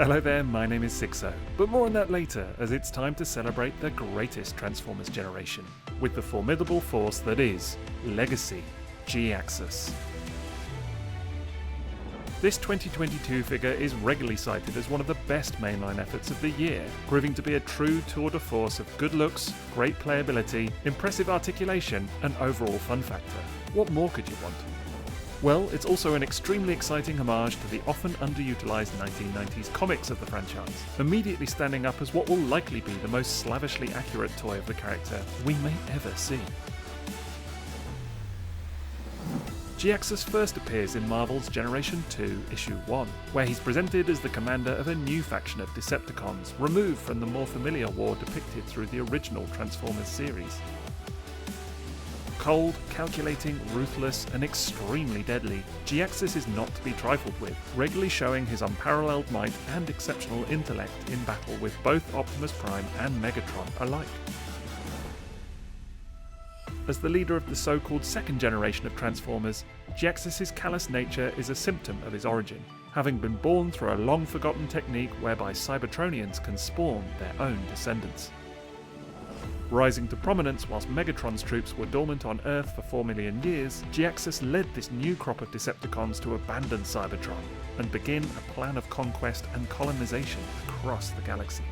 Hello there, my name is Sixo, but more on that later, as it's time to celebrate the greatest Transformers generation, with the formidable force that is Legacy Jhiaxus. This 2022 figure is regularly cited as one of the best mainline efforts of the year, proving to be a true tour de force of good looks, great playability, impressive articulation, and overall fun factor. What more could you want? Well, it's also an extremely exciting homage to the often underutilized 1990s comics of the franchise, immediately standing up as what will likely be the most slavishly accurate toy of the character we may ever see. Jhiaxus first appears in Marvel's Generation 2 Issue 1, where he's presented as the commander of a new faction of Decepticons, removed from the more familiar war depicted through the original Transformers series. Cold, calculating, ruthless, and extremely deadly, Jhiaxus is not to be trifled with, regularly showing his unparalleled might and exceptional intellect in battle with both Optimus Prime and Megatron alike. As the leader of the so-called second generation of Transformers, Jhiaxus' callous nature is a symptom of his origin, having been born through a long-forgotten technique whereby Cybertronians can spawn their own descendants. Rising to prominence whilst Megatron's troops were dormant on Earth for 4 million years, Jhiaxus led this new crop of Decepticons to abandon Cybertron and begin a plan of conquest and colonization across the galaxy.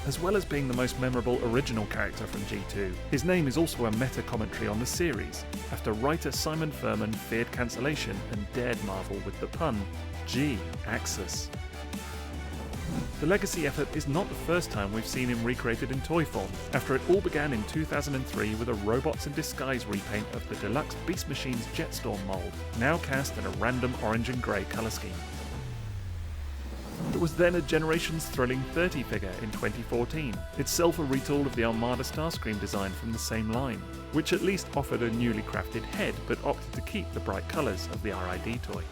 As well as being the most memorable original character from G2, his name is also a meta-commentary on the series, after writer Simon Furman feared cancellation and dared Marvel with the pun, Jhiaxus. The Legacy effort is not the first time we've seen him recreated in toy form, after it all began in 2003 with a Robots in Disguise repaint of the deluxe Beast Machines Jetstorm mould, now cast in a random orange and grey colour scheme. There was then a Generations Thrilling 30 figure in 2014, itself a retool of the Armada Starscream design from the same line, which at least offered a newly crafted head but opted to keep the bright colours of the RID toy.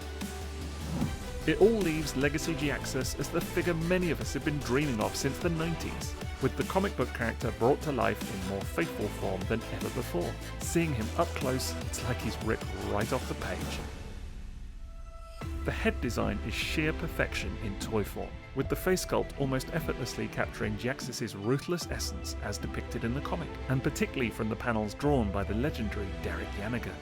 It all leaves Legacy Jhiaxus as the figure many of us have been dreaming of since the 90s, with the comic book character brought to life in more faithful form than ever before. Seeing him up close, it's like he's ripped right off the page. The head design is sheer perfection in toy form, with the face sculpt almost effortlessly capturing Jhiaxus' ruthless essence as depicted in the comic, and particularly from the panels drawn by the legendary Derek Yaniger.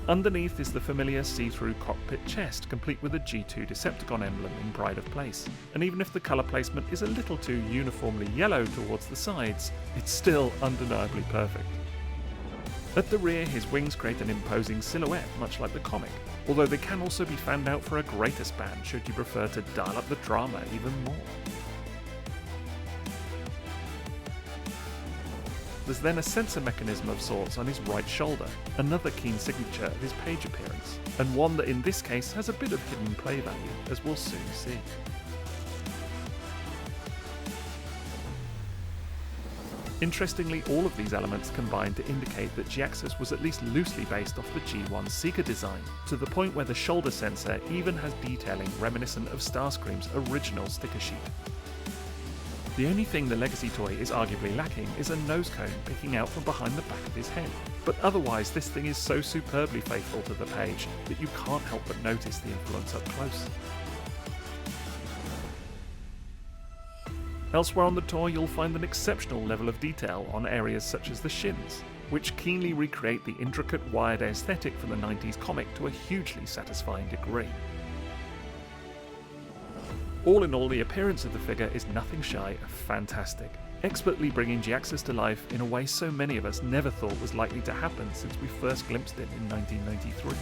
Underneath is the familiar see-through cockpit chest, complete with a G2 Decepticon emblem in pride of place, and even if the colour placement is a little too uniformly yellow towards the sides, it's still undeniably perfect. At the rear, his wings create an imposing silhouette much like the comic, although they can also be fanned out for a greater span should you prefer to dial up the drama even more. There's then a sensor mechanism of sorts on his right shoulder, another keen signature of his page appearance, and one that in this case has a bit of hidden play value, as we'll soon see. Interestingly, all of these elements combine to indicate that Jhiaxus was at least loosely based off the G1 Seeker design, to the point where the shoulder sensor even has detailing reminiscent of Starscream's original sticker sheet. The only thing the Legacy toy is arguably lacking is a nose cone picking out from behind the back of his head, but otherwise this thing is so superbly faithful to the page that you can't help but notice the influence up close. Elsewhere on the toy you'll find an exceptional level of detail on areas such as the shins, which keenly recreate the intricate wired aesthetic from the 90s comic to a hugely satisfying degree. All in all, the appearance of the figure is nothing shy of fantastic, expertly bringing Jhiaxus to life in a way so many of us never thought was likely to happen since we first glimpsed it in 1993.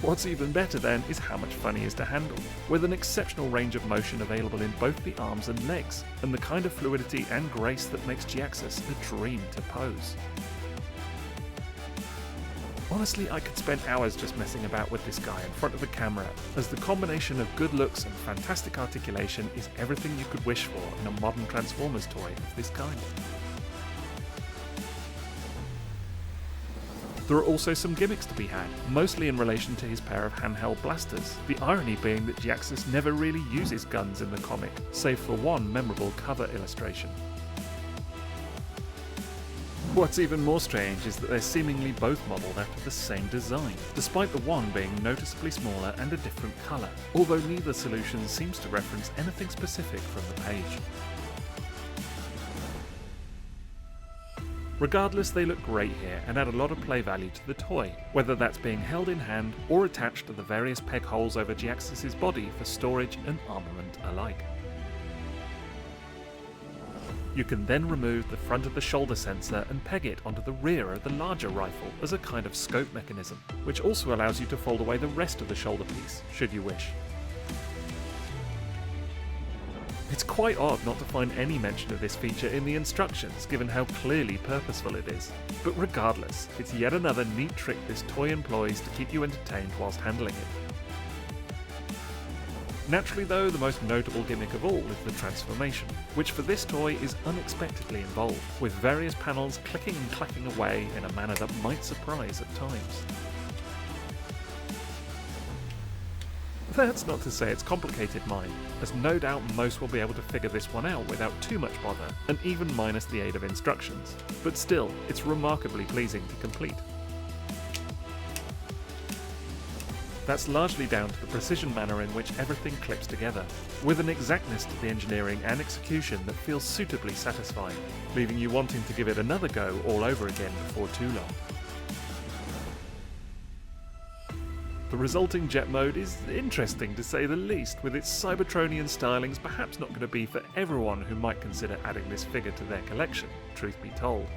What's even better then is how much fun he is to handle, with an exceptional range of motion available in both the arms and legs, and the kind of fluidity and grace that makes Jhiaxus a dream to pose. Honestly, I could spend hours just messing about with this guy in front of the camera, as the combination of good looks and fantastic articulation is everything you could wish for in a modern Transformers toy of this kind. There are also some gimmicks to be had, mostly in relation to his pair of handheld blasters, the irony being that Jhiaxus never really uses guns in the comic, save for one memorable cover illustration. What's even more strange is that they're seemingly both modelled after the same design, despite the one being noticeably smaller and a different colour, although neither solution seems to reference anything specific from the page. Regardless, they look great here and add a lot of play value to the toy, whether that's being held in hand or attached to the various peg holes over Jhiaxus' body for storage and armament alike. You can then remove the front of the shoulder sensor and peg it onto the rear of the larger rifle as a kind of scope mechanism, which also allows you to fold away the rest of the shoulder piece, should you wish. It's quite odd not to find any mention of this feature in the instructions, given how clearly purposeful it is. But regardless, it's yet another neat trick this toy employs to keep you entertained whilst handling it. Naturally though, the most notable gimmick of all is the transformation, which for this toy is unexpectedly involved, with various panels clicking and clacking away in a manner that might surprise at times. That's not to say it's complicated, mind, as no doubt most will be able to figure this one out without too much bother, and even minus the aid of instructions, but still, it's remarkably pleasing to complete. That's largely down to the precision manner in which everything clips together, with an exactness to the engineering and execution that feels suitably satisfying, leaving you wanting to give it another go all over again before too long. The resulting jet mode is interesting to say the least, with its Cybertronian stylings perhaps not going to be for everyone who might consider adding this figure to their collection, truth be told.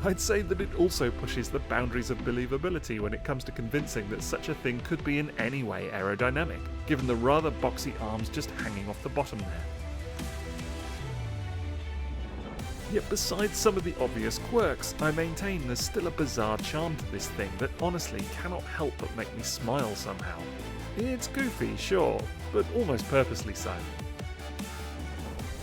I'd say that it also pushes the boundaries of believability when it comes to convincing that such a thing could be in any way aerodynamic, given the rather boxy arms just hanging off the bottom there. Yet besides some of the obvious quirks, I maintain there's still a bizarre charm to this thing that honestly cannot help but make me smile somehow. It's goofy, sure, but almost purposely so.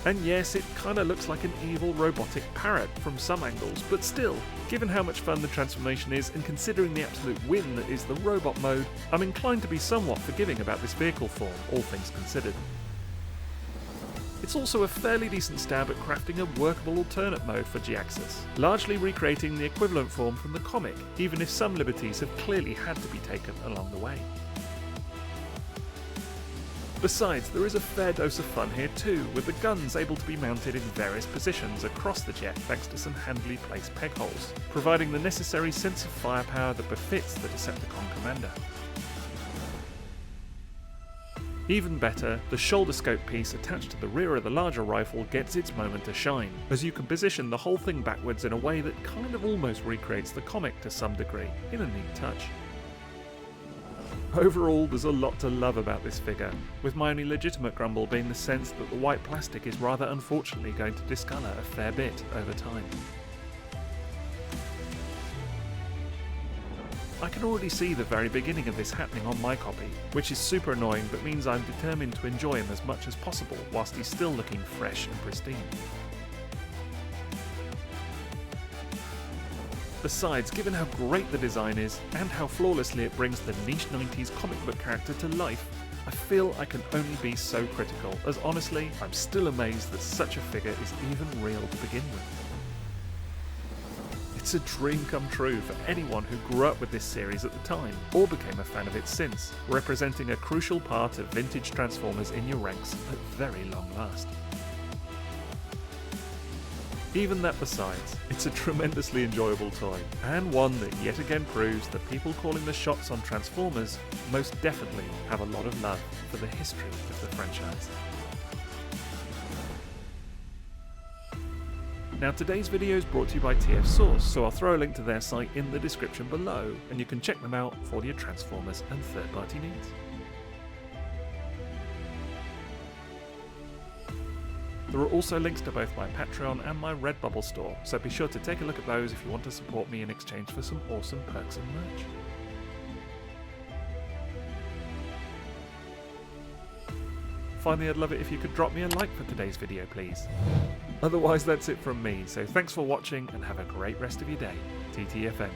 And yes, it kinda looks like an evil robotic parrot from some angles, but still, given how much fun the transformation is and considering the absolute win that is the robot mode, I'm inclined to be somewhat forgiving about this vehicle form, all things considered. It's also a fairly decent stab at crafting a workable alternate mode for Jhiaxus, largely recreating the equivalent form from the comic, even if some liberties have clearly had to be taken along the way. Besides, there is a fair dose of fun here too, with the guns able to be mounted in various positions across the jet thanks to some handily placed peg holes, providing the necessary sense of firepower that befits the Decepticon commander. Even better, the shoulder scope piece attached to the rear of the larger rifle gets its moment to shine, as you can position the whole thing backwards in a way that kind of almost recreates the comic to some degree, in a neat touch. Overall, there's a lot to love about this figure, with my only legitimate grumble being the sense that the white plastic is rather unfortunately going to discolour a fair bit over time. I can already see the very beginning of this happening on my copy, which is super annoying but means I'm determined to enjoy him as much as possible whilst he's still looking fresh and pristine. Besides, given how great the design is and how flawlessly it brings the niche 90s comic book character to life, I feel I can only be so critical, as honestly, I'm still amazed that such a figure is even real to begin with. It's a dream come true for anyone who grew up with this series at the time, or became a fan of it since, representing a crucial part of vintage Transformers in your ranks at very long last. Even that besides, it's a tremendously enjoyable toy, and one that yet again proves that people calling the shots on Transformers most definitely have a lot of love for the history of the franchise. Now today's video is brought to you by TF Source, so I'll throw a link to their site in the description below, and you can check them out for all your Transformers and third-party needs. There are also links to both my Patreon and my Redbubble store, so be sure to take a look at those if you want to support me in exchange for some awesome perks and merch. Finally, I'd love it if you could drop me a like for today's video, please. Otherwise, that's it from me, so thanks for watching and have a great rest of your day. TTFN.